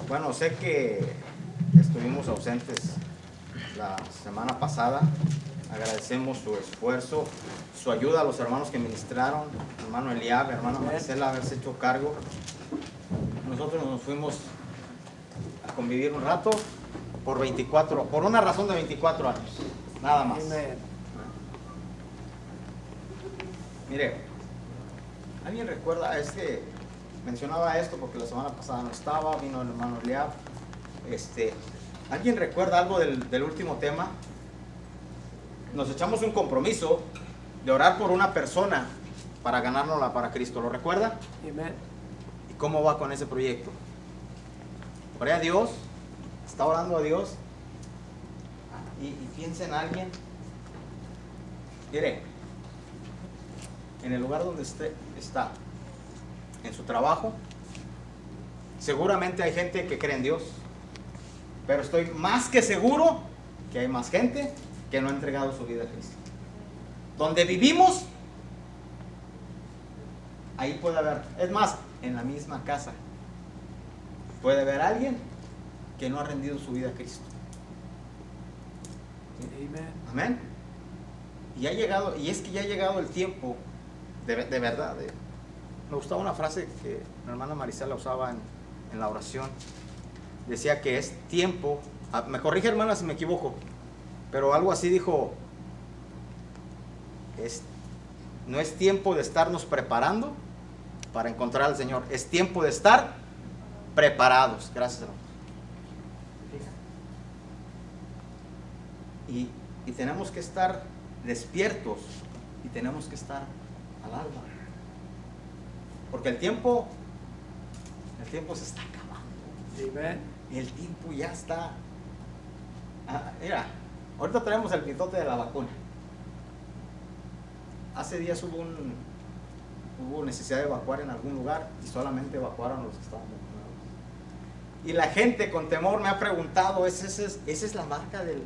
Bueno, sé que estuvimos ausentes la semana pasada. Agradecemos su esfuerzo, su ayuda a los hermanos que ministraron, hermano Eliab, hermana Marcela, haberse hecho cargo. Nosotros nos fuimos a convivir un rato por una razón de 24 años, nada más. Mire, ¿alguien recuerda? Mencionaba esto porque la semana pasada no estaba, vino el hermano Eliab. ¿Alguien recuerda algo del último tema? Nos echamos un compromiso de orar por una persona para ganárnosla para Cristo. ¿Lo recuerda? Amen. ¿Y cómo va con ese proyecto? Oré a Dios, está orando a Dios y piensa en alguien. Mire, en el lugar donde usted está, en su trabajo, seguramente hay gente que cree en Dios, pero estoy más que seguro que hay más gente que no ha entregado su vida a Cristo. Donde vivimos, ahí puede haber, es más, en la misma casa puede haber alguien que no ha rendido su vida a Cristo. Amen. Amén. Y es que ya ha llegado el tiempo de verdad. Me gustaba una frase que mi hermana Maricela usaba en la oración. Decía que es tiempo, me corrige hermana si me equivoco, pero algo así dijo: no es tiempo de estarnos preparando para encontrar al Señor, es tiempo de estar preparados. Gracias, hermano. Y tenemos que estar despiertos y tenemos que estar al alba, porque el tiempo se está acabando. Amen. El tiempo ya está. Mira, ahorita traemos el pitote de la vacuna. Hace días hubo necesidad de evacuar en algún lugar y solamente evacuaron los que estaban vacunados. Y la gente con temor me ha preguntado: ¿esa es la marca del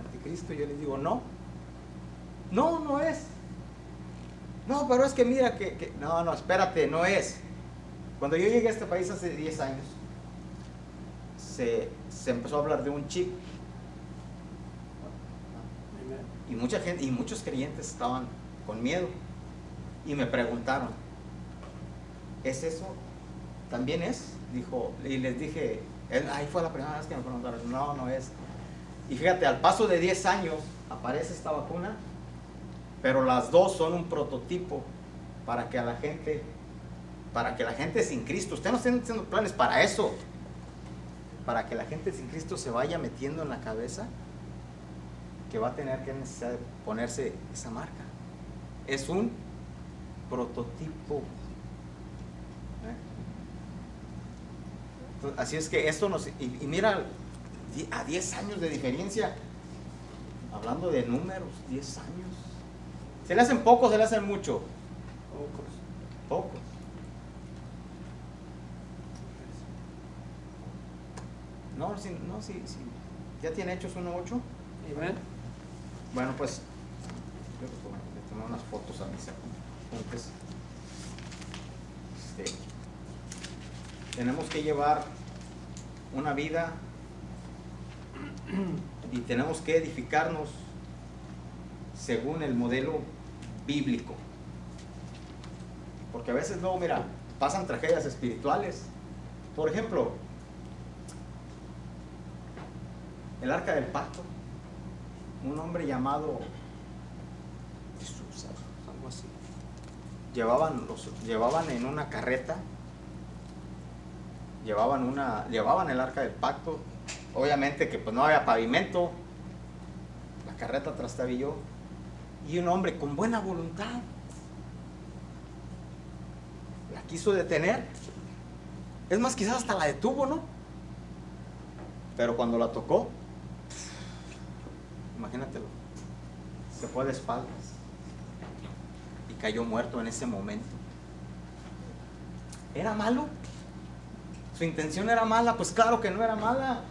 anticristo? Y yo les digo: no es. No, pero es que mira que no, espérate, no es. Cuando yo llegué a este país hace 10 años, se empezó a hablar de un chip. Amen. Y mucha gente y muchos creyentes estaban con miedo y me preguntaron: ¿es eso? ¿También es? Dijo, y les dije, ahí fue la primera vez que me preguntaron. No es. Y fíjate, al paso de 10 años aparece esta vacuna, pero las dos son un prototipo para que la gente sin Cristo, usted no está haciendo planes para eso, para que la gente sin Cristo se vaya metiendo en la cabeza que va a tener que necesidad de ponerse esa marca. Es un prototipo. Entonces, así es que esto y mira, a 10 años de diferencia, hablando de números, 10 años. ¿Se le hacen pocos, se le hacen mucho? Pocos. No, sí. ¿Ya tiene Hechos 1:8? Amen. Bueno, pues le tomé unas fotos a mis apuntes. Tenemos que llevar una vida y tenemos que edificarnos según el modelo bíblico, porque a veces luego, mira, pasan tragedias espirituales. Por ejemplo, el Arca del Pacto, un hombre llamado Jesús, algo así, llevaban en una carreta, llevaban el Arca del Pacto. Obviamente que pues no había pavimento, la carreta trastabilló, y un hombre con buena voluntad la quiso detener. Es más, quizás hasta la detuvo, ¿no? Pero cuando la tocó, imagínatelo, se fue de espaldas y cayó muerto en ese momento. ¿Era malo? ¿Su intención era mala? Pues claro que no era mala.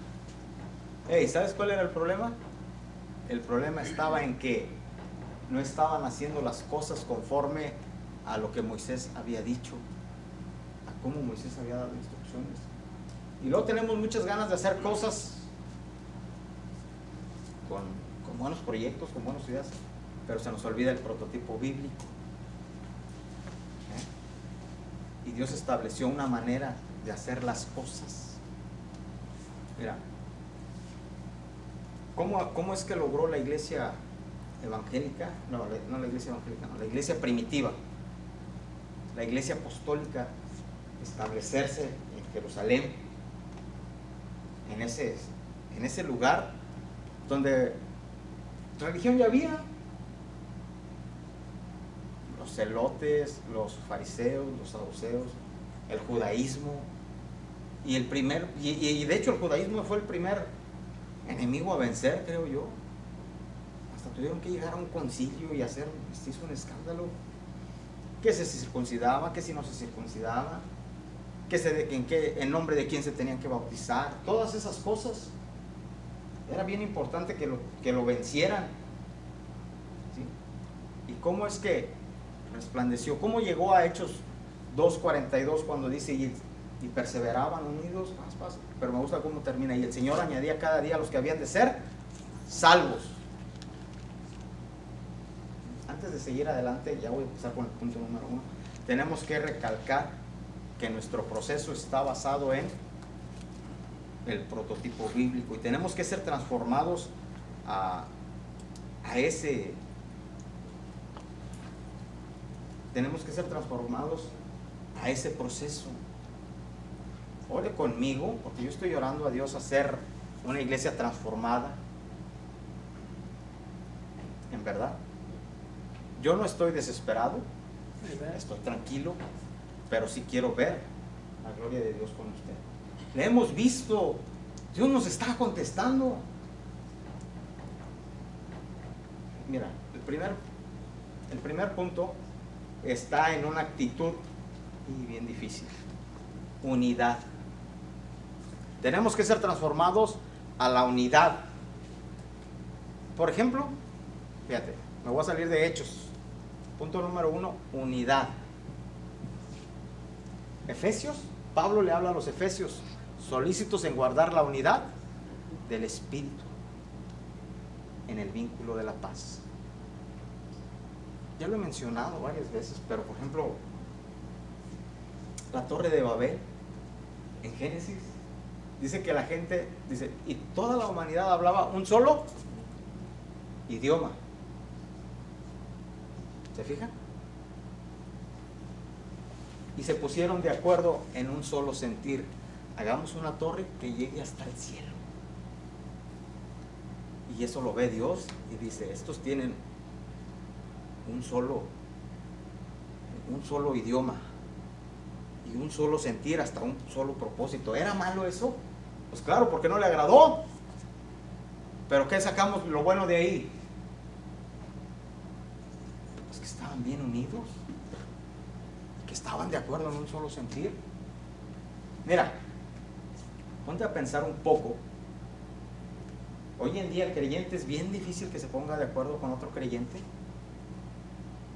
¿Sabes cuál era el problema? El problema estaba en que no estaban haciendo las cosas conforme a lo que Moisés había dicho, a cómo Moisés había dado instrucciones. Y luego tenemos muchas ganas de hacer cosas con buenos proyectos, con buenas ideas, pero se nos olvida el prototipo bíblico. Y Dios estableció una manera de hacer las cosas. Mira, ¿cómo es que logró la iglesia evangélica? No la iglesia evangélica, no, la iglesia primitiva, la iglesia apostólica, establecerse en Jerusalén, en ese lugar donde religión ya había. Los celotes, los fariseos, los saduceos, el judaísmo, y de hecho el judaísmo fue el primer enemigo a vencer, creo yo. Hasta tuvieron que llegar a un concilio y se hizo un escándalo, que se circuncidaba, que si no se circuncidaba, en nombre de quién se tenían que bautizar, todas esas cosas. Era bien importante que lo vencieran, ¿sí? ¿Y cómo es que resplandeció? ¿Cómo llegó a Hechos 2:42 cuando dice y perseveraban unidos? Pero me gusta cómo termina: y el Señor añadía cada día a los que habían de ser salvos. Antes de seguir adelante, ya voy a empezar con el punto número 1. Tenemos que recalcar que nuestro proceso está basado en el prototipo bíblico, y tenemos que ser transformados a ese proceso. Ore conmigo, porque yo estoy orando a Dios a hacer una iglesia transformada. En verdad, yo no estoy desesperado, estoy tranquilo, pero sí quiero ver la gloria de Dios con usted. Le hemos visto, Dios nos está contestando. Mira, el primer punto está en una actitud y bien difícil: unidad. Tenemos que ser transformados a la unidad. Por ejemplo, fíjate, me voy a salir de Hechos. Punto número 1, unidad. Efesios, Pablo le habla a los efesios: solícitos en guardar la unidad del Espíritu en el vínculo de la paz. Ya lo he mencionado varias veces, pero por ejemplo, la Torre de Babel, en Génesis, dice que la gente, y toda la humanidad hablaba un solo idioma. ¿Se fijan? Y se pusieron de acuerdo en un solo sentir: hagamos una torre que llegue hasta el cielo. Y eso lo ve Dios y dice: estos tienen un solo idioma y un solo sentir, hasta un solo propósito. ¿Era malo eso? Pues claro, porque no le agradó. Pero ¿qué sacamos lo bueno de ahí? Pues que estaban bien unidos, que estaban de acuerdo en un solo sentir. Mira, ponte a pensar un poco. Hoy en día el creyente es bien difícil que se ponga de acuerdo con otro creyente,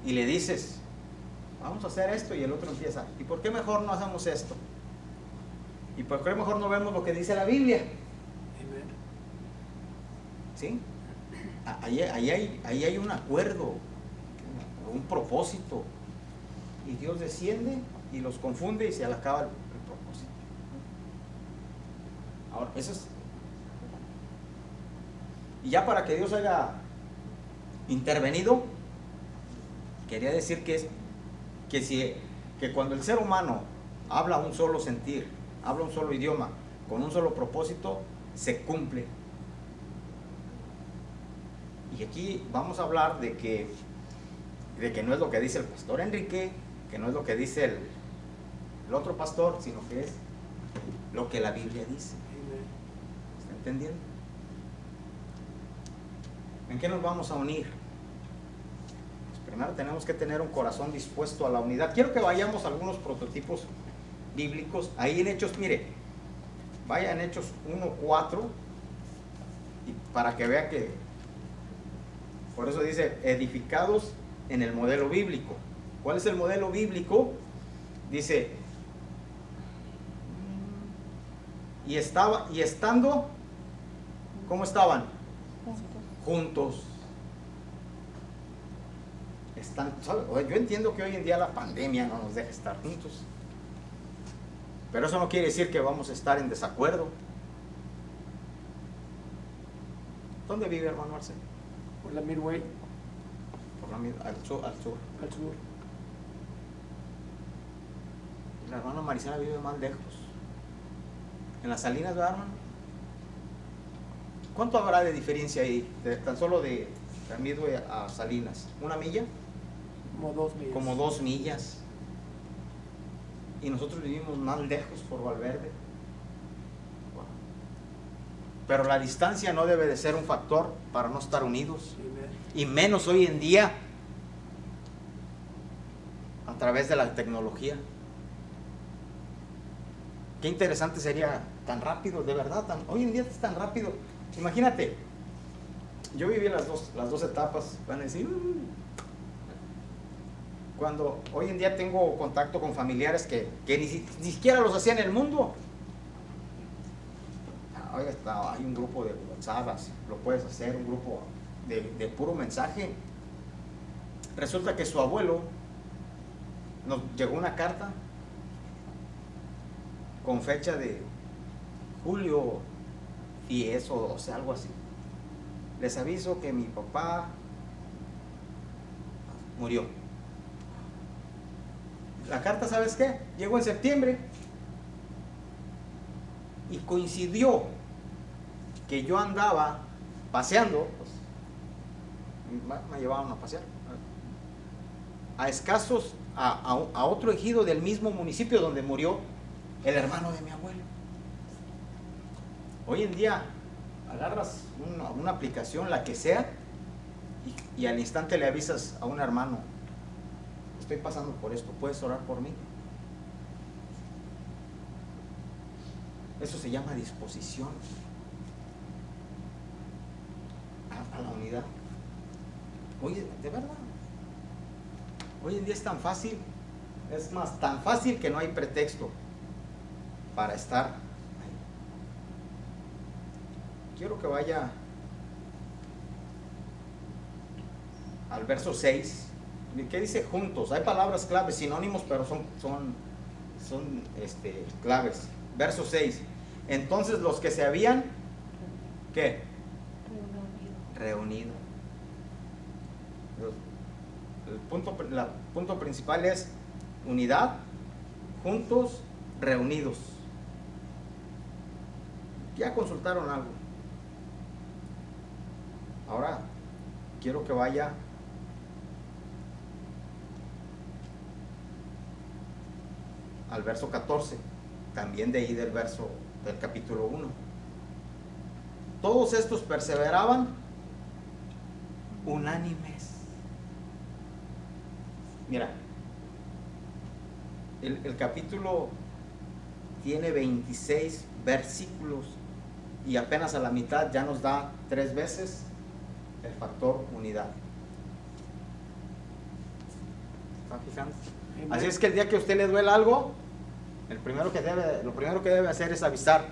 y le dices: vamos a hacer esto, y el otro empieza: ¿y por qué mejor no hacemos esto? ¿Y por qué mejor no vemos lo que dice la Biblia? ¿Sí? Ahí hay un acuerdo, un propósito, y Dios desciende y los confunde y se le acaba el propósito. Ahora, eso es. Y ya para que Dios haya intervenido, quería decir que cuando el ser humano habla un solo sentir, habla un solo idioma, con un solo propósito, se cumple. Y aquí vamos a hablar de que no es lo que dice el pastor Enrique, que no es lo que dice el otro pastor, sino que es lo que la Biblia dice. ¿Está entendiendo? ¿En qué nos vamos a unir? Pues primero tenemos que tener un corazón dispuesto a la unidad. Quiero que vayamos a algunos prototipos bíblicos. Ahí en Hechos, mire, vaya en Hechos 1:4, y para que vea que, por eso dice edificados en el modelo bíblico. ¿Cuál es el modelo bíblico? Dice: y estando, ¿cómo estaban? Juntos. Yo entiendo que hoy en día la pandemia no nos deja estar juntos, pero eso no quiere decir que vamos a estar en desacuerdo. ¿Dónde vive, hermano Arce? Por la Midway, Al sur. al sur. La hermana Marisela vive más lejos. En las Salinas, ¿verdad, hermano? ¿Cuánto habrá de diferencia ahí? Tan solo de Midway a Salinas. ¿Una milla? Como 2 millas. Como 2 millas. Y nosotros vivimos más lejos por Valverde. Wow. Pero la distancia no debe de ser un factor para no estar unidos. Amen. Y menos hoy en día a través de la tecnología. Qué interesante sería tan rápido, de verdad, hoy en día es tan rápido. Imagínate, yo viví las dos etapas, van a decir, cuando hoy en día tengo contacto con familiares que ni siquiera los hacían en el mundo. Hoy hay un grupo de WhatsApp, lo puedes hacer, un grupo de puro mensaje. Resulta que su abuelo nos llegó una carta con fecha de julio 10 o 12, algo así. Les aviso que mi papá murió. La carta, ¿sabes qué? Llegó en septiembre y coincidió que yo andaba paseando, pues, me llevaban a pasear a escasos, a otro ejido del mismo municipio donde murió el hermano de mi abuelo. Hoy en día agarras una aplicación, la que sea, y al instante le avisas a un hermano, estoy pasando por esto, ¿puedes orar por mí? Eso se llama disposición a la unidad. Oye, de verdad, hoy en día es tan fácil, es más, tan fácil que no hay pretexto para estar ahí. Quiero que vaya al verso 6. ¿Qué dice juntos? Hay palabras claves, sinónimos, pero son claves. Verso 6. Entonces los que se habían, ¿qué? Reunido. El punto principal es unidad, juntos, reunidos. Ya consultaron algo. Ahora quiero que vaya al verso 14, también de ahí del capítulo 1. Todos estos perseveraban unánimes. Mira, el capítulo tiene 26 versículos y apenas a la mitad ya nos da 3 veces el factor unidad. ¿Están fijando? Así es que el día que a usted le duele algo, lo primero que debe hacer es avisar.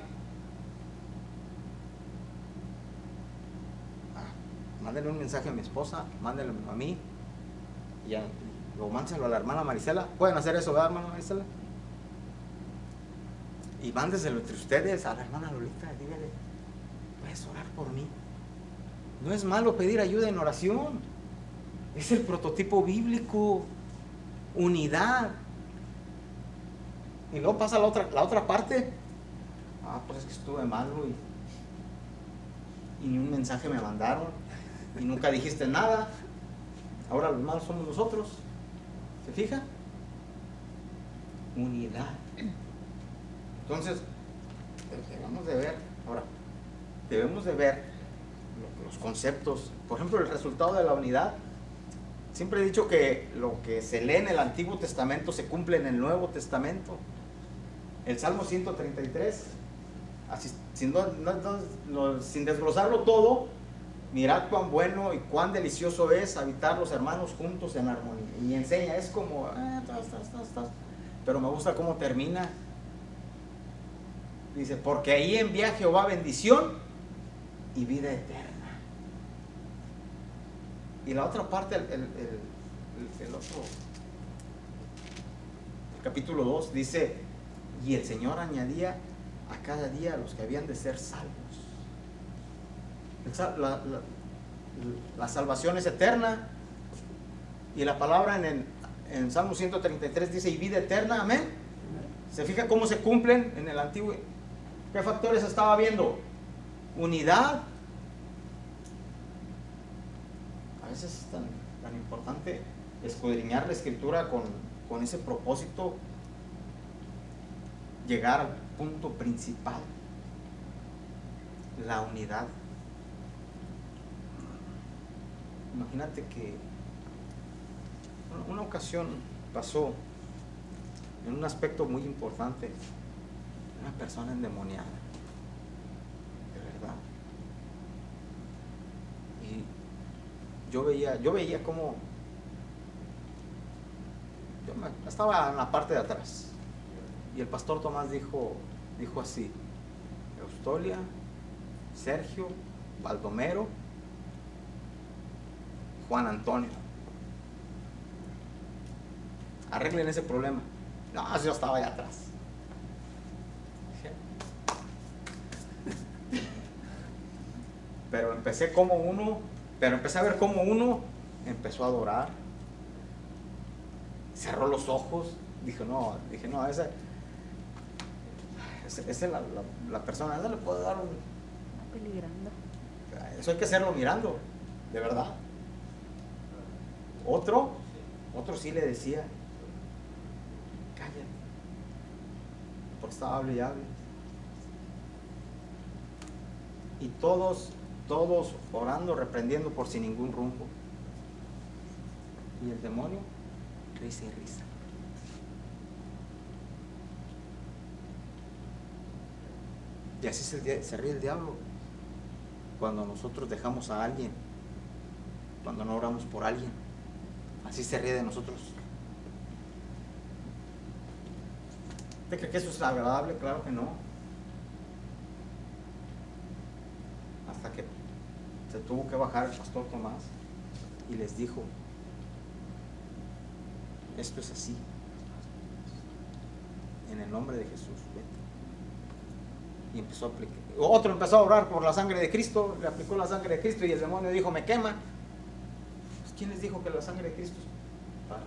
Mándele un mensaje a mi esposa, mándele a mí, y ya, o mándeselo a la hermana Marisela. ¿Pueden hacer eso, verdad, hermana Marisela? Y mándeselo entre ustedes a la hermana Lolita, dígale, puedes orar por mí. No es malo pedir ayuda en oración, es el prototipo bíblico, unidad. Y luego pasa la otra parte. Pues es que estuve malo y ni un mensaje me mandaron y nunca dijiste nada. Ahora los malos somos nosotros. ¿Se fija? Unidad. Entonces, debemos de ver los conceptos. Por ejemplo, el resultado de la unidad. Siempre he dicho que lo que se lee en el Antiguo Testamento se cumple en el Nuevo Testamento. El Salmo 133, así, sin desglosarlo todo, mirad cuán bueno y cuán delicioso es habitar los hermanos juntos en armonía. Y enseña, es como, pero me gusta cómo termina. Dice, porque ahí envía Jehová bendición y vida eterna. Y la otra parte, el capítulo 2 dice, y el Señor añadía a cada día a los que habían de ser salvos. La salvación es eterna, y la palabra en Salmo 133 dice, y vida eterna, amén. ¿Se fija cómo se cumplen en el antiguo? ¿Qué factores estaba viendo? Unidad. A veces es tan importante escudriñar la escritura con ese propósito, llegar al punto principal, la unidad. Imagínate que una ocasión pasó en un aspecto muy importante, una persona endemoniada, de verdad. Y yo veía cómo estaba en la parte de atrás, y el pastor Tomás dijo así: Eustolia, Sergio, Baldomero, Juan Antonio, arreglen ese problema. No, yo estaba allá atrás. Pero empecé a ver cómo uno empezó a adorar, cerró los ojos, dije no, esa es la persona, esa le puedo dar un... Peligrando. Eso hay que hacerlo mirando, de verdad. Otro sí le decía, cállate, porque estaba hable y hable. Y todos orando, reprendiendo por sin ningún rumbo. Y el demonio, risa y risa. Y así se ríe el diablo cuando nosotros dejamos a alguien, cuando no oramos por alguien. Así se ríe de nosotros. ¿Usted cree que eso es agradable? Claro que no. Hasta que se tuvo que bajar el pastor Tomás y les dijo, esto es así, en el nombre de Jesús, vete. Y empezó a aplicar. Otro empezó a orar por la sangre de Cristo, le aplicó la sangre de Cristo, y el demonio dijo, me quema. Pues, ¿quién les dijo que la sangre de Cristo es para?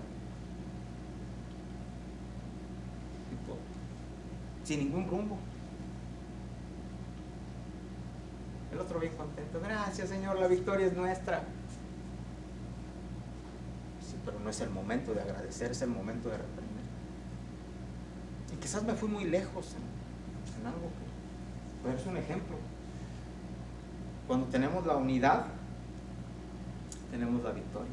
Sin ningún rumbo. El otro bien contento, gracias Señor, la victoria es nuestra. Sí, pero no es el momento de agradecer, es el momento de reprender. Y quizás me fui muy lejos en algo que, pero es un ejemplo. Cuando tenemos la unidad, tenemos la victoria.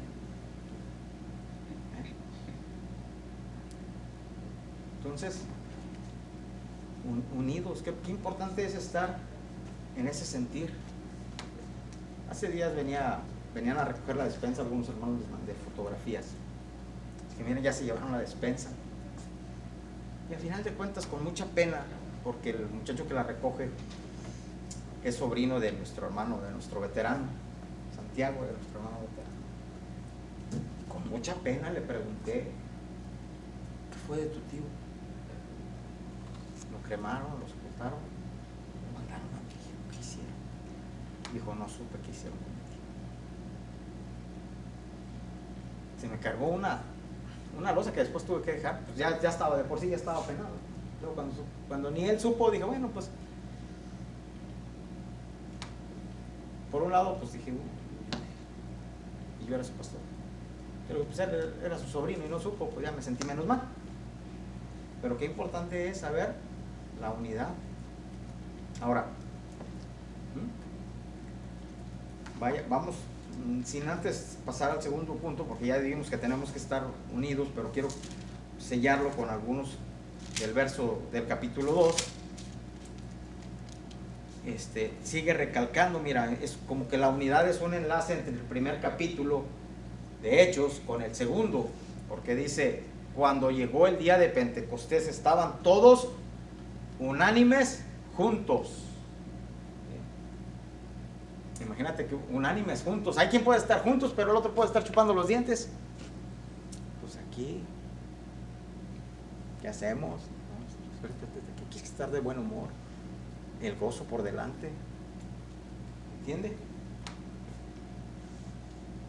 Entonces, unidos, qué importante es estar en ese sentir. Hace días venían a recoger la despensa, algunos hermanos les mandé fotografías. Es que miren, ya se llevaron la despensa. Y al final de cuentas, con mucha pena, porque el muchacho que la recoge es sobrino de nuestro hermano, de nuestro veterano, Santiago, de nuestro hermano veterano. Y con mucha pena le pregunté, ¿qué fue de tu tío? Lo cremaron, lo sepultaron, lo mandaron a México. ¿Qué hicieron? Dijo, no supe qué hicieron con mi tío. Se me cargó una losa que después tuve que dejar, pues ya estaba, de por sí ya estaba penado. Luego cuando ni él supo, dije, bueno, pues por un lado, pues dije, y yo era su pastor, pero pues él era su sobrino y no supo, pues ya me sentí menos mal. Pero qué importante es saber la unidad. Ahora, vamos, sin antes pasar al segundo punto, porque ya dijimos que tenemos que estar unidos, pero quiero sellarlo con algunos del verso del capítulo 2. Sigue recalcando, mira, es como que la unidad es un enlace entre el primer capítulo de Hechos con el segundo, porque dice, cuando llegó el día de Pentecostés estaban todos unánimes juntos. Imagínate que unánimes juntos. Hay quien puede estar juntos, pero el otro puede estar chupando los dientes. Pues aquí, ¿qué hacemos? No, hay que estar de buen humor. El gozo por delante. ¿Entiende?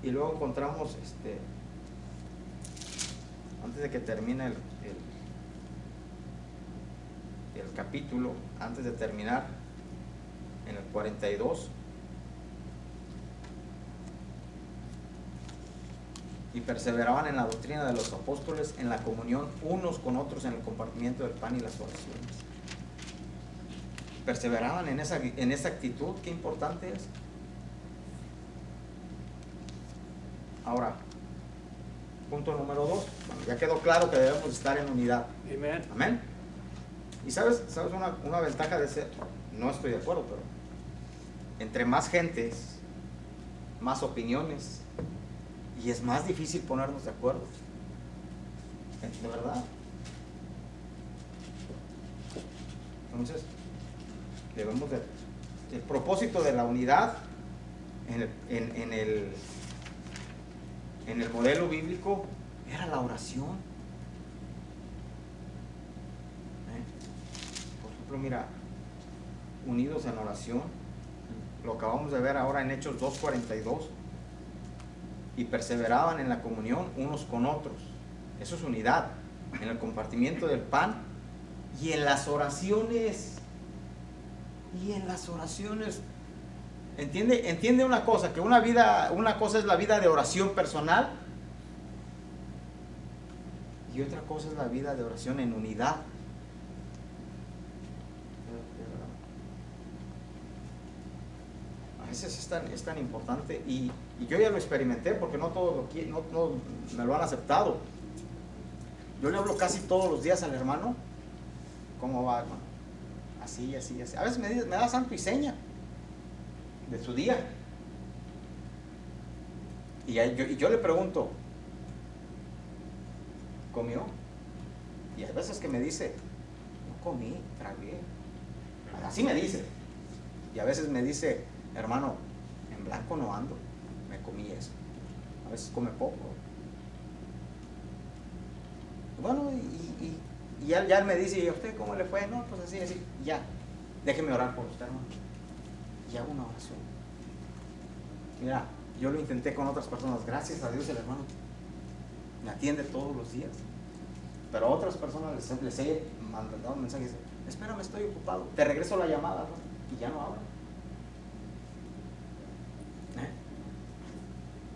Y luego encontramos, antes de que termine el capítulo, antes de terminar, en el 42, y perseveraban en la doctrina de los apóstoles, en la comunión unos con otros, en el compartimiento del pan y las oraciones. Perseveraban en esa actitud. Qué importante es. Ahora, punto número 2. Bueno, ya quedó claro que debemos estar en unidad. Amen. Amén. Y sabes una ventaja de ser, no estoy de acuerdo, pero entre más gentes, más opiniones, y es más difícil ponernos de acuerdo. De verdad. Entonces, debemos de, el propósito de la unidad en el modelo bíblico era la oración. Por ejemplo, mira, unidos en oración, lo acabamos de ver ahora en Hechos 2:42, y perseveraban en la comunión unos con otros. Eso es unidad, en el compartimiento del pan y en las oraciones. Entiende una cosa, que una cosa es la vida de oración personal y otra cosa es la vida de oración en unidad. A veces es tan importante, y yo ya lo experimenté, porque no todos no me lo han aceptado. Yo le hablo casi todos los días al hermano. ¿Cómo va, hermano? Así. A veces me da santo y seña de su día. Y yo le pregunto, ¿comió? Y hay veces que me dice, no comí, tragué. Así me dice. Y a veces me dice, hermano, en blanco no ando, me comí eso. A veces come poco. Bueno, y ya me dice, ¿y a usted cómo le fue? No, pues así, ya, déjeme orar por usted, hermano. Y hago una oración. Mira, yo lo intenté con otras personas, gracias a Dios el hermano me atiende todos los días. Pero a otras personas les he mandado mensajes, espérame, estoy ocupado, te regreso la llamada, ¿no? Y ya no hablan.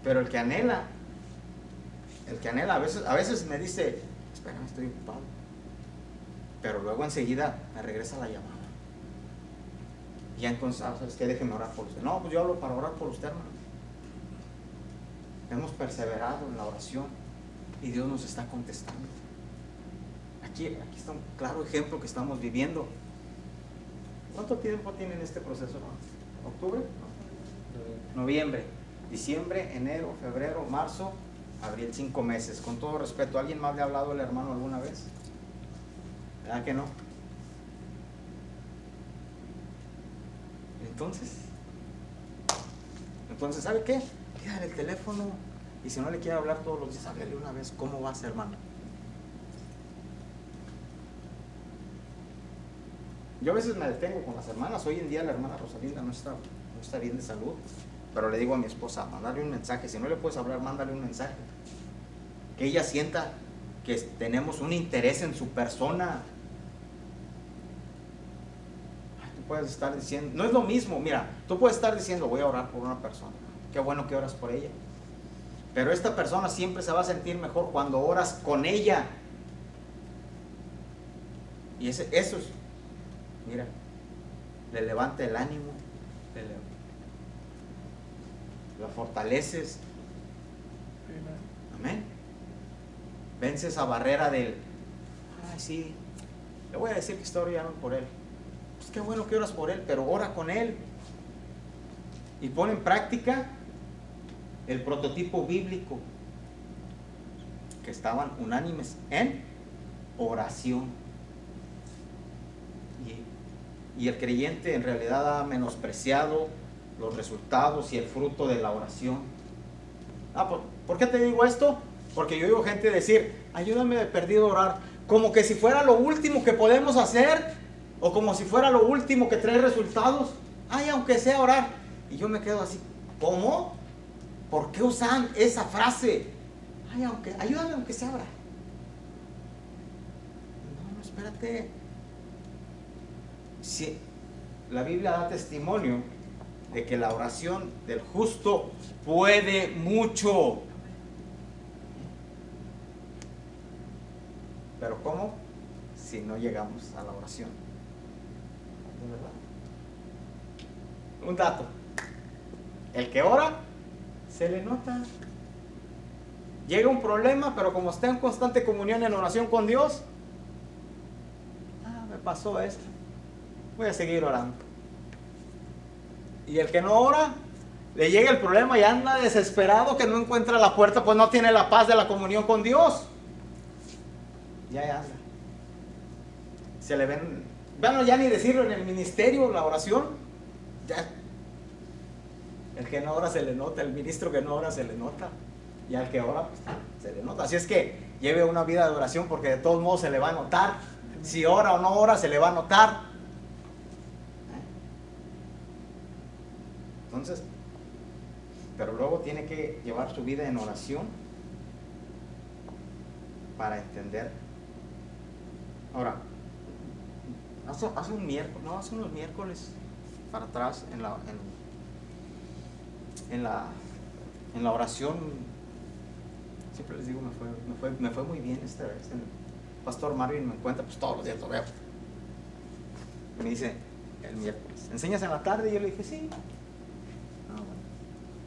Pero el que anhela, a veces me dice, espérame, estoy ocupado. Pero luego enseguida me regresa la llamada. Y ya entonces, ¿sabes qué? Déjeme orar por usted. No, pues yo hablo para orar por usted, hermano. Hemos perseverado en la oración y Dios nos está contestando. Aquí está un claro ejemplo que estamos viviendo. ¿Cuánto tiempo tienen este proceso, hermano? ¿Octubre? Noviembre, diciembre, enero, febrero, marzo, abril, 5 meses. Con todo respeto, ¿alguien más le ha hablado al hermano alguna vez? ¿Verdad que no? Entonces, ¿sabe qué? Pídale el teléfono, y si no le quiere hablar todos los días, háblele una vez. ¿Cómo va a ser, hermano? Yo a veces me detengo con las hermanas. Hoy en día la hermana Rosalinda no está bien de salud, pero le digo a mi esposa, mándale un mensaje. Si no le puedes hablar, mándale un mensaje, que ella sienta que tenemos un interés en su persona. Tú puedes estar diciendo, no es lo mismo, mira, tú puedes estar diciendo, voy a orar por una persona, qué bueno que oras por ella, pero esta persona siempre se va a sentir mejor cuando oras con ella. Y eso es, mira, le levanta el ánimo, la fortaleces. Amén. Vence esa barrera del, ay, sí, le voy a decir que estoy orando por él. Pues qué bueno que oras por él, pero ora con él. Y pon en práctica el prototipo bíblico, que estaban unánimes en oración. Y el creyente en realidad ha menospreciado los resultados y el fruto de la oración. ¿Por qué te digo esto? Porque yo oigo gente decir, ayúdame de perdido a orar, como que si fuera lo último que podemos hacer, o como si fuera lo último que trae resultados. Ay, aunque sea orar. Y yo me quedo así, ¿cómo? ¿Por qué usan esa frase? Ay, ayúdame aunque sea orar. No, espérate. Si la Biblia da testimonio de que la oración del justo puede mucho. Pero ¿cómo? Si no llegamos a la oración. ¿De verdad? Un dato. El que ora, se le nota. Llega un problema, pero como está en constante comunión en oración con Dios, me pasó esto, voy a seguir orando. Y el que no ora, le llega el problema y anda desesperado que no encuentra la puerta, pues no tiene la paz de la comunión con Dios. Ya anda. Se le ven, bueno, ya ni decirlo en el ministerio, la oración, ya. El que no ora se le nota, el ministro que no ora se le nota. Y al que ora, pues, se le nota. Así es que lleve una vida de oración, porque de todos modos se le va a notar. Si ora o no ora, se le va a notar. Entonces, pero luego tiene que llevar su vida en oración para entender. Ahora, hace unos miércoles para atrás en la oración, siempre les digo, me fue muy bien esta vez. El pastor Marvin me encuentra, pues todos los días lo veo. Me dice el miércoles, ¿enseñas en la tarde? Y yo le dije, sí. Bueno.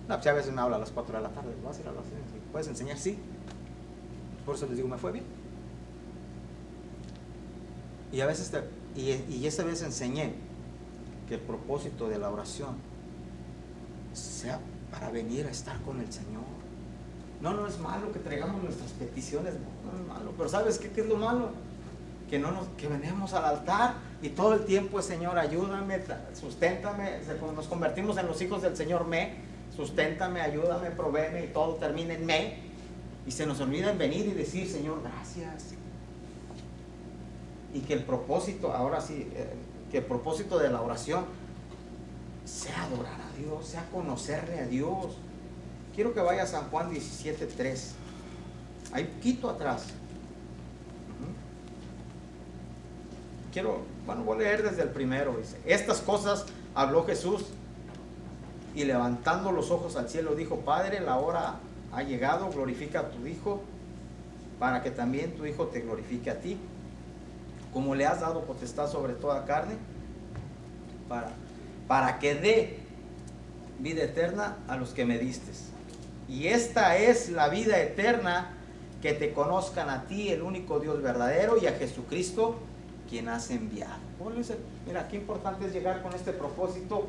No, pues a veces me habla a las 4 de la tarde, ¿vas a ir a las 6? ¿Puedes enseñar? Sí. Por eso les digo, me fue bien. Y a veces, y esta vez enseñé que el propósito de la oración sea para venir a estar con el Señor. No es malo que traigamos nuestras peticiones, no es malo, pero ¿sabes qué es lo malo? Que venimos al altar y todo el tiempo es, Señor, ayúdame, susténtame, nos convertimos en los hijos del Señor, susténtame, ayúdame, provéeme, y todo termina en y se nos olvida en venir y decir, Señor, gracias. Y que el propósito, ahora sí, que el propósito de la oración sea adorar a Dios, sea conocerle a Dios. Quiero que vaya a San Juan 17:3, ahí poquito atrás. Voy a leer desde el primero. Dice, estas cosas habló Jesús y levantando los ojos al cielo dijo, Padre, la hora ha llegado, glorifica a tu Hijo, para que también tu Hijo te glorifique a ti, como le has dado potestad sobre toda carne, para que dé vida eterna a los que me diste. Y esta es la vida eterna, que te conozcan a ti, el único Dios verdadero, y a Jesucristo, quien has enviado. Mira, qué importante es llegar con este propósito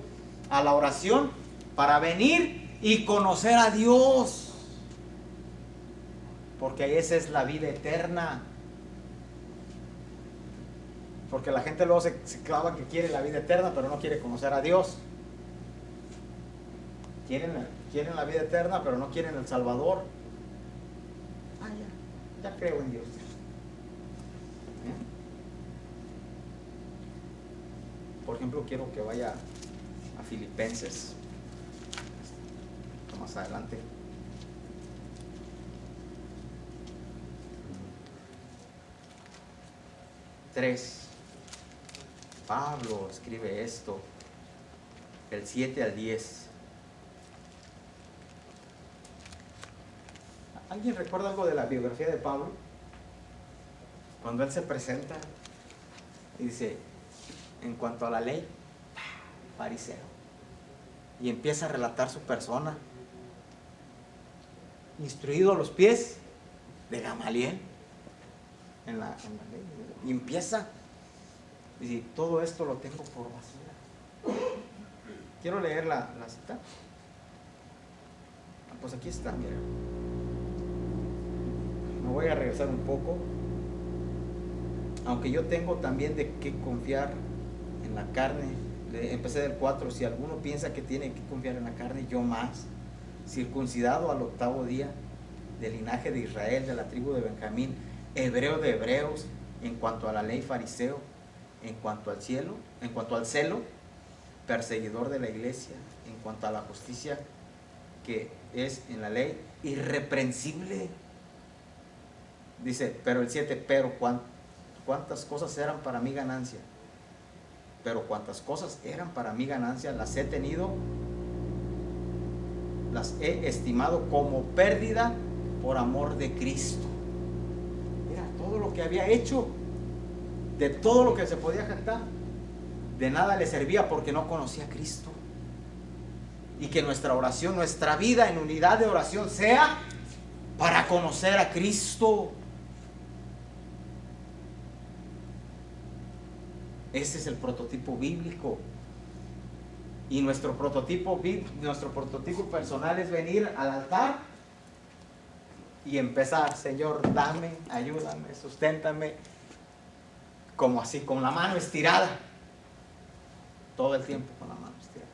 a la oración, para venir y conocer a Dios, porque esa es la vida eterna. Porque la gente luego se clava que quiere la vida eterna, pero no quiere conocer a Dios. Quieren la vida eterna, pero no quieren el Salvador. Ya creo en Dios. Por ejemplo, quiero que vaya a Filipenses, más adelante. Pablo escribe esto, el 7 al 10. ¿Alguien recuerda algo de la biografía de Pablo? Cuando él se presenta y dice, en cuanto a la ley, fariseo, y empieza a relatar su persona, instruido a los pies de Gamaliel en la ley, y empieza y dice, todo esto lo tengo por basura. Quiero leer la cita. Pues aquí está, mira. Me voy a regresar un poco. Aunque yo tengo también de qué confiar en la carne. Empecé del 4, si alguno piensa que tiene que confiar en la carne, yo más. Circuncidado al 8º día, del linaje de Israel, de la tribu de Benjamín, hebreo de hebreos, en cuanto a la ley fariseo, en cuanto al celo, perseguidor de la iglesia, en cuanto a la justicia que es en la ley, irreprensible. Dice, pero el 7, pero cuántas cosas eran para mi ganancia, pero cuántas cosas eran para mi ganancia, las he tenido, las he estimado como pérdida por amor de Cristo. Mira, todo lo que había hecho, de todo lo que se podía jactar, de nada le servía porque no conocía a Cristo. Y que nuestra oración, nuestra vida en unidad de oración sea para conocer a Cristo. Ese es el prototipo bíblico. Y nuestro prototipo personal es venir al altar y empezar: Señor, dame, ayúdame, susténtame, como así, con la mano estirada, todo el tiempo con la mano estirada.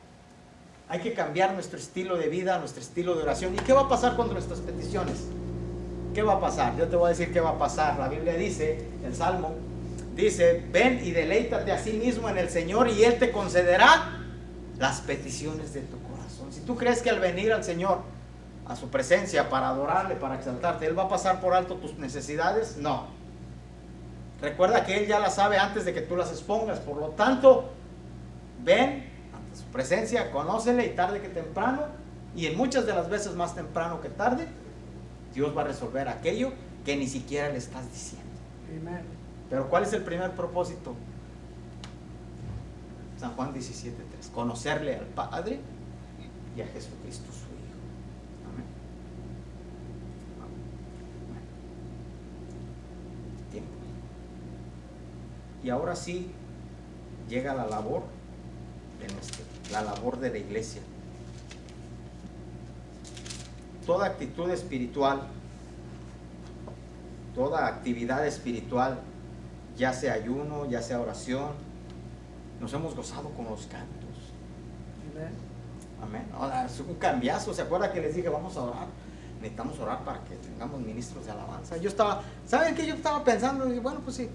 Hay que cambiar nuestro estilo de vida, nuestro estilo de oración. ¿Y qué va a pasar con nuestras peticiones? ¿Qué va a pasar? Yo te voy a decir qué va a pasar. La Biblia dice, el Salmo dice: ven y deleítate a sí mismo en el Señor y Él te concederá las peticiones de tu corazón. Si tú crees que al venir al Señor, a su presencia, para adorarle, para exaltarte, Él va a pasar por alto tus necesidades, no. Recuerda que Él ya las sabe antes de que tú las expongas. Por lo tanto, ven ante su presencia, conócele, y tarde que temprano, y en muchas de las veces más temprano que tarde, Dios va a resolver aquello que ni siquiera le estás diciendo. Amen. Pero ¿cuál es el primer propósito? San Juan 17:3: conocerle al Padre y a Jesucristo su Hijo. Amén. Tiempo. Y ahora sí llega la labor la labor de la iglesia. Toda actitud espiritual, toda actividad espiritual, ya sea ayuno, ya sea oración, nos hemos gozado con los cantos. Amén. Ahora es un cambiazo. ¿Se acuerda que les dije vamos a orar? Necesitamos orar para que tengamos ministros de alabanza. ¿Saben qué? Yo estaba pensando, y bueno, pues sí,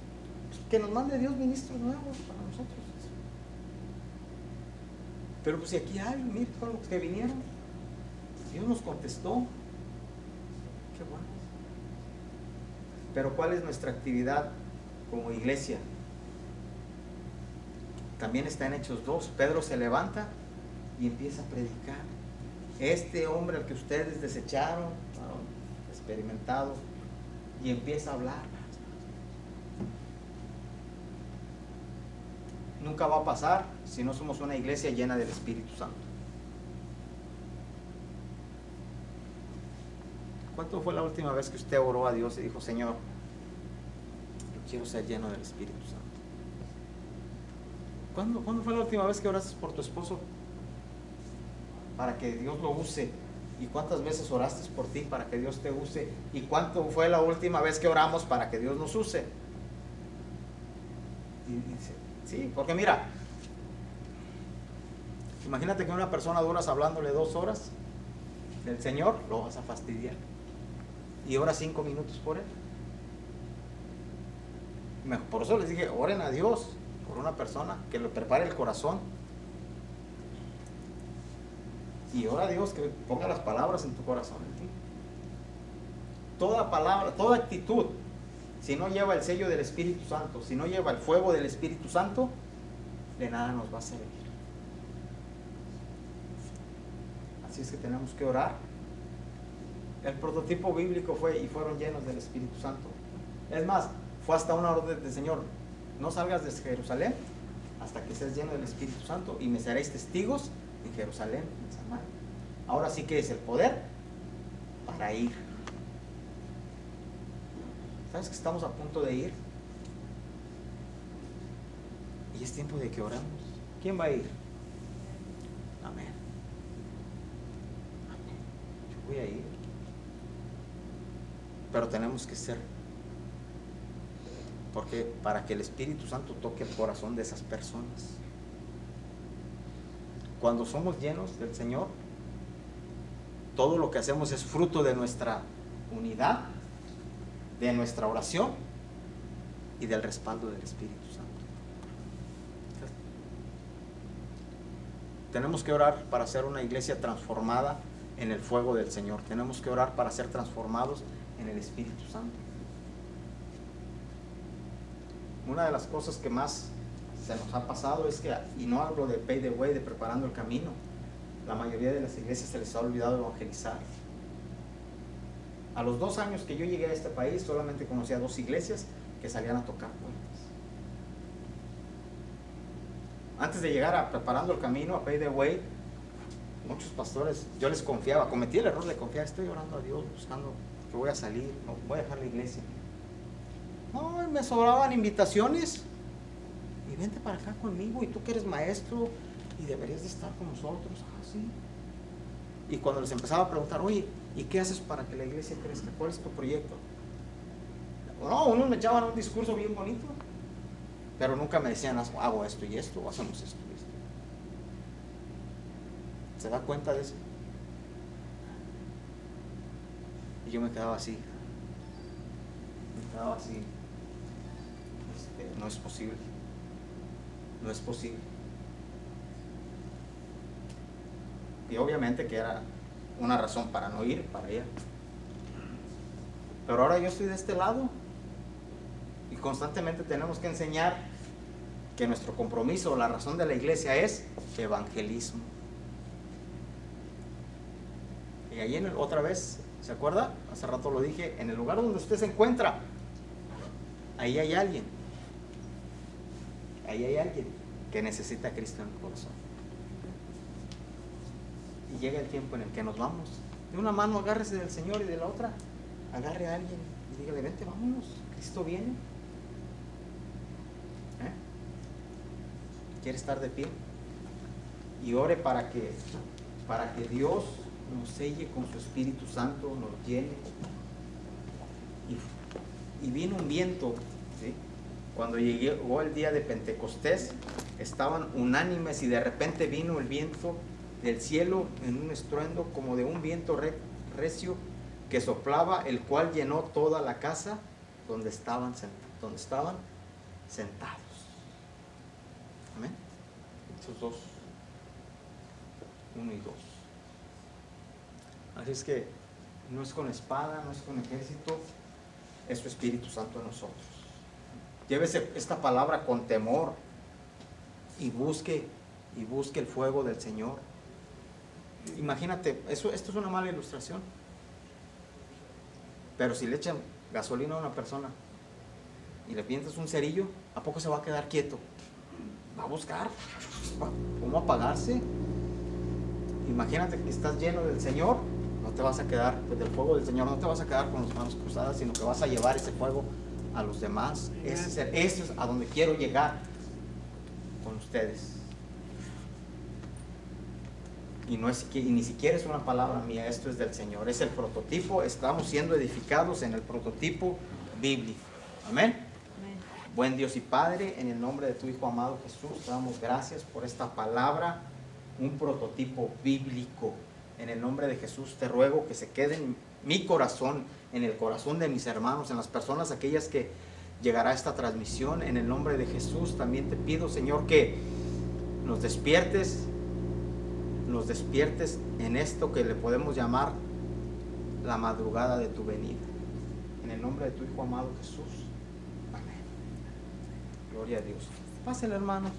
que nos mande Dios ministros nuevos para nosotros. Pero pues si aquí hay, miren todos los que vinieron, Dios nos contestó. Qué bueno. Pero ¿cuál es nuestra actividad como iglesia? También está en Hechos 2. Pedro se levanta y empieza a predicar. Este hombre al que ustedes desecharon, experimentado, y empieza a hablar. Nunca va a pasar si no somos una iglesia llena del Espíritu Santo. ¿Cuánto fue la última vez que usted oró a Dios y dijo: Señor, yo quiero ser lleno del Espíritu Santo? ¿Cuándo fue la última vez que oraste por tu esposo para que Dios lo use? ¿Y cuántas veces oraste por ti para que Dios te use? ¿Y cuánto fue la última vez que oramos para que Dios nos use? Y dice, sí, porque mira, imagínate que una persona duras hablándole 2 horas del Señor, lo vas a fastidiar. Y ora 5 minutos por él. Por eso les dije, oren a Dios por una persona que le prepare el corazón. Y ora a Dios que ponga las palabras en tu corazón. Toda palabra, toda actitud, si no lleva el sello del Espíritu Santo, si no lleva el fuego del Espíritu Santo, de nada nos va a servir. Así es que tenemos que orar. El prototipo bíblico fueron llenos del Espíritu Santo. Es más, fue hasta una orden del Señor: no salgas de Jerusalén hasta que seas lleno del Espíritu Santo, y me seréis testigos en Jerusalén, en Samaria. Ahora sí que es el poder para ir. ¿Sabes que estamos a punto de ir? Y es tiempo de que oremos. ¿Quién va a ir? Amén. Amén. Yo voy a ir. Pero tenemos que ser, porque para que el Espíritu Santo toque el corazón de esas personas. cuando somos llenos del Señor, todo lo que hacemos es fruto de nuestra unidad, de nuestra oración y del respaldo del Espíritu Santo. Tenemos que orar para ser una iglesia transformada en el fuego del Señor. Tenemos que orar para ser transformados en el Espíritu Santo. Una de las cosas que más se nos ha pasado es que, y no hablo de Pay the Way, de preparando el camino, la mayoría de las iglesias se les ha olvidado evangelizar. A los 2 años que yo llegué a este país, solamente conocí a 2 iglesias que salían a tocar puertas. Antes de llegar a preparando el camino, a Pay the Way, muchos pastores, yo les confiaba, cometí el error de confiar, estoy orando a Dios, buscando que voy a salir, no voy a dejar la iglesia. No, me sobraban invitaciones, y vente para acá conmigo, y tú que eres maestro, y deberías de estar con nosotros, así. Y cuando les empezaba a preguntar, oye, ¿y qué haces para que la iglesia crezca? ¿Cuál es tu proyecto? No, unos me echaban un discurso bien bonito, pero nunca me decían, hago esto y esto, o hacemos esto y esto. ¿Se da cuenta de eso? Y yo me quedaba así. No es posible. No es posible. Y obviamente que era una razón para no ir para allá. Pero ahora yo estoy de este lado y constantemente tenemos que enseñar que nuestro compromiso, la razón de la iglesia es evangelismo. Y ahí otra vez, ¿se acuerda? Hace rato lo dije, en el lugar donde usted se encuentra, ahí hay alguien. Ahí hay alguien que necesita a Cristo en el corazón. Y llega el tiempo en el que nos vamos. De una mano agárrese del Señor y de la otra agarre a alguien y dígale, vente, vámonos, Cristo viene. ¿Quiere estar de pie? Y ore para que Dios nos selle con su Espíritu Santo, nos llene. Y vino un viento, ¿sí? Cuando llegó el día de Pentecostés, estaban unánimes y de repente vino el viento del cielo en un estruendo como de un viento recio que soplaba, el cual llenó toda la casa donde estaban sentados. Amén. Esos dos, 1 y 2. Así es que no es con espada, no es con ejército, es su Espíritu Santo en nosotros. Llévese esta palabra con temor y busque el fuego del Señor. Imagínate, esto es una mala ilustración, pero si le echan gasolina a una persona y le pintas un cerillo, ¿a poco se va a quedar quieto? Va a buscar cómo apagarse. Imagínate que estás lleno del Señor, no te vas a quedar, pues del fuego del Señor, no te vas a quedar con las manos cruzadas, sino que vas a llevar ese fuego a los demás. Ese es a donde quiero llegar con ustedes. Y ni siquiera es una palabra mía, esto es del Señor, es el prototipo, estamos siendo edificados en el prototipo bíblico. Amén. Buen Dios y Padre, en el nombre de tu Hijo amado Jesús, te damos gracias por esta palabra, un prototipo bíblico. En el nombre de Jesús te ruego que se quede en mi corazón, en el corazón de mis hermanos, en las personas aquellas que llegará esta transmisión. En el nombre de Jesús también te pido, Señor, que nos despiertes en esto que le podemos llamar la madrugada de tu venida. En el nombre de tu Hijo amado Jesús. Amén. Gloria a Dios. Pásenle, hermanos.